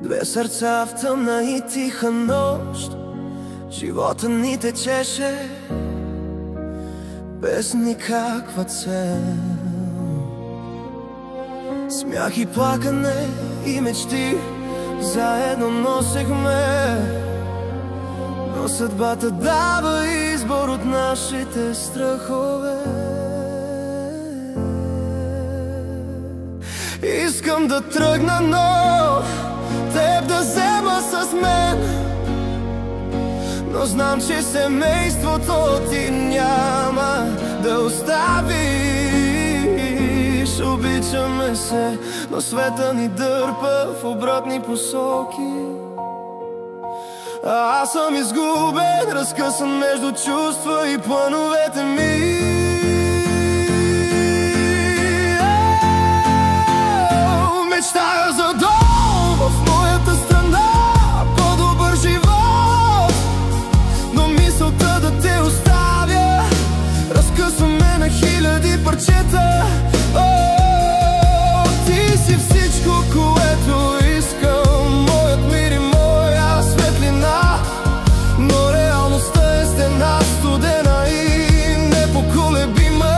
Две сърца в тъмна и тиха нощ, живота ни течеше без никаква цел. Смях и плакане и мечти заедно носехме, но съдбата дава избор от нашите страхове. Искам да тръгна, но теб да взема с мен, но знам, че семейството ти няма да оставиш. Обичаме се, но света ни дърпа в обратни посоки. Аз съм изгубен, разкъсан между чувства и плановете ми. Мечтая за дом в моята страна, по-добър живот, но мисълта да те оставя разкъсваме на хиляди парчета. Ти си всичко, което искам, моят мир и моя светлина, но реалността е стена студена и непоколебима.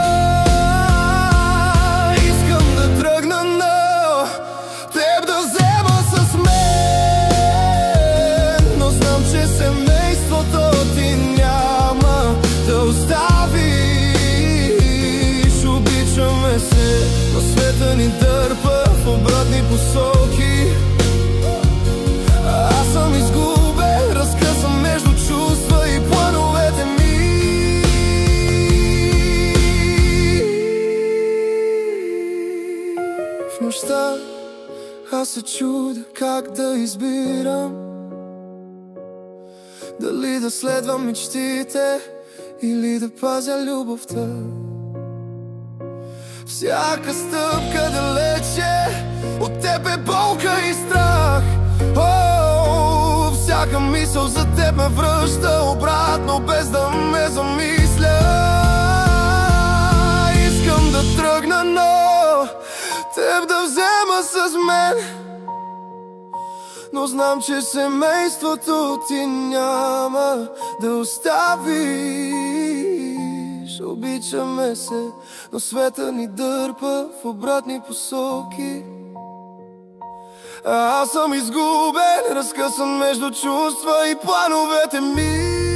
Искам да тръгна, но теб да взема с мен, но знам, че семейството ти няма да оставиш. Обичаме се, но света ни дърпа в обратни посоки. Аз съм изгубен, разкъсан между чувства и плановете ми. В нощта аз се чудя как да избирам, дали да следвам мечтите или да пазя любовта. Всяка стъпка далече от теб е болка и страх. Всяка мисъл за теб ме връща обратно, без да ме замисля. Искам да тръгна, но теб да взема с мен, но знам, че семейството ти няма да оставиш. Обичаме се, но света ни дърпа в обратни посоки. Аз съм изгубен, разкъсан между чувства и плановете ми.